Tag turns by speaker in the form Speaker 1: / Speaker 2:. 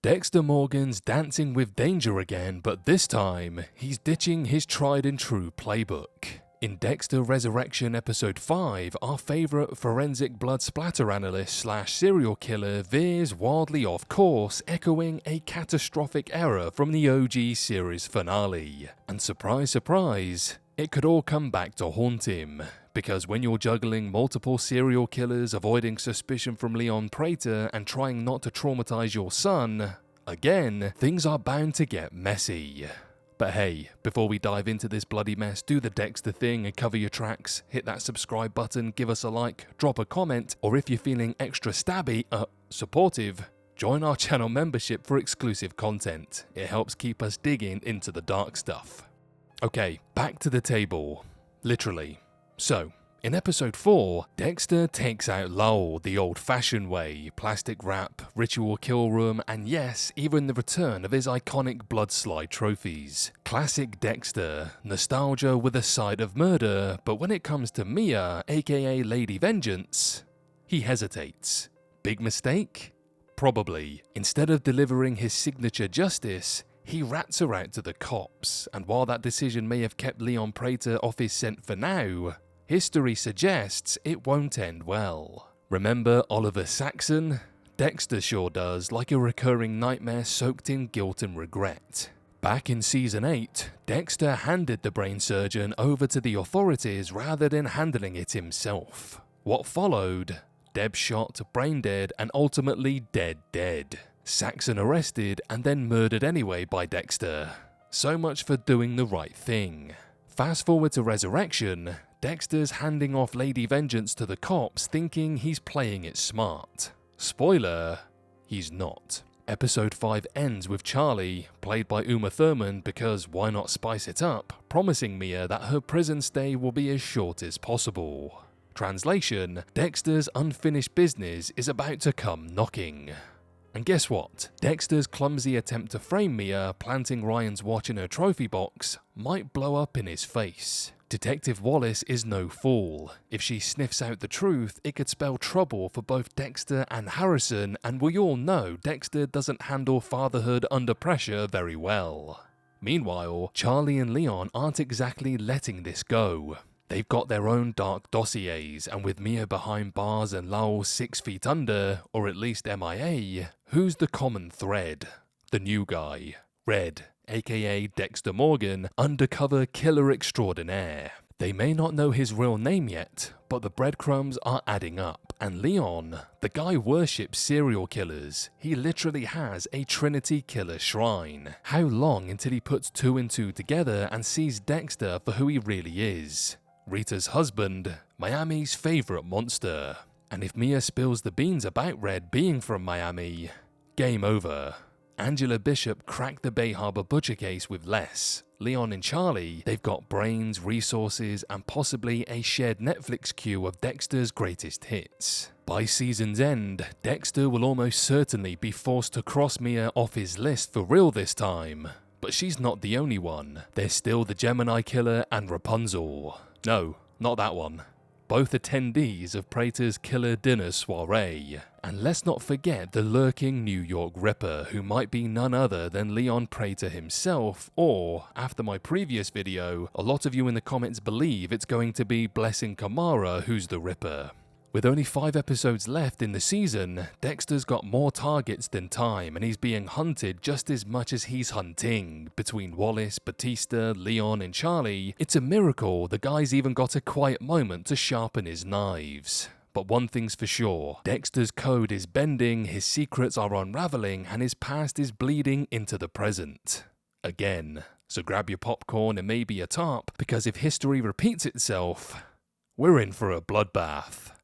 Speaker 1: Dexter Morgan's dancing with danger again, but this time, he's ditching his tried and true playbook. In Dexter Resurrection Episode 5, our favourite forensic blood splatter analyst slash serial killer veers wildly off course, echoing a catastrophic error from the OG series finale. And surprise surprise, it could all come back to haunt him. Because when you're juggling multiple serial killers, avoiding suspicion from Leon Prater, and trying not to traumatize your son, again, things are bound to get messy. But hey, before we dive into this bloody mess, do the Dexter thing and cover your tracks, hit that subscribe button, give us a like, drop a comment, or if you're feeling extra supportive, join our channel membership for exclusive content. It helps keep us digging into the dark stuff. Okay, back to the table. Literally. So, in episode 4, Dexter takes out Lowell the old-fashioned way, plastic wrap, ritual kill room, and yes, even the return of his iconic blood slide trophies. Classic Dexter, nostalgia with a side of murder, but when it comes to Mia, aka Lady Vengeance, he hesitates. Big mistake? Probably. Instead of delivering his signature justice, he rats her out to the cops, and while that decision may have kept Leon Prater off his scent for now, history suggests it won't end well. Remember Oliver Saxon? Dexter sure does, like a recurring nightmare soaked in guilt and regret. Back in Season 8, Dexter handed the brain surgeon over to the authorities rather than handling it himself. What followed? Deb shot, brain dead, and ultimately dead. Saxon arrested and then murdered anyway by Dexter. So much for doing the right thing. Fast forward to Resurrection, Dexter's handing off Lady Vengeance to the cops thinking he's playing it smart. Spoiler, he's not. Episode 5 ends with Charlie, played by Uma Thurman because why not spice it up, promising Mia that her prison stay will be as short as possible. Translation, Dexter's unfinished business is about to come knocking. And guess what? Dexter's clumsy attempt to frame Mia, planting Ryan's watch in her trophy box, might blow up in his face. Detective Wallace is no fool. If she sniffs out the truth, it could spell trouble for both Dexter and Harrison, and we all know Dexter doesn't handle fatherhood under pressure very well. Meanwhile, Charlie and Leon aren't exactly letting this go. They've got their own dark dossiers, and with Mia behind bars and Lowell 6 feet under, or at least MIA, who's the common thread? The new guy, Red, aka Dexter Morgan, undercover killer extraordinaire. They may not know his real name yet, but the breadcrumbs are adding up, and Leon, the guy worships serial killers. He literally has a Trinity killer shrine. How long until he puts 2 and 2 together and sees Dexter for who he really is? Rita's husband, Miami's favourite monster. And if Mia spills the beans about Red being from Miami, game over. Angela Bishop cracked the Bay Harbor butcher case with less. Leon and Charlie, they've got brains, resources, and possibly a shared Netflix queue of Dexter's greatest hits. By season's end, Dexter will almost certainly be forced to cross Mia off his list for real this time. But she's not the only one. There's still the Gemini Killer and Rapunzel. No, not that one. Both attendees of Prater's killer dinner soiree. And let's not forget the lurking New York Ripper, who might be none other than Leon Prater himself, or, after my previous video, a lot of you in the comments believe it's going to be Blessing Kamara who's the Ripper. With only 5 episodes left in the season, Dexter's got more targets than time, and he's being hunted just as much as he's hunting. Between Wallace, Batista, Leon, and Charlie, it's a miracle the guy's even got a quiet moment to sharpen his knives. But one thing's for sure, Dexter's code is bending, his secrets are unraveling, and his past is bleeding into the present. Again. So grab your popcorn and maybe a tarp, because if history repeats itself, we're in for a bloodbath.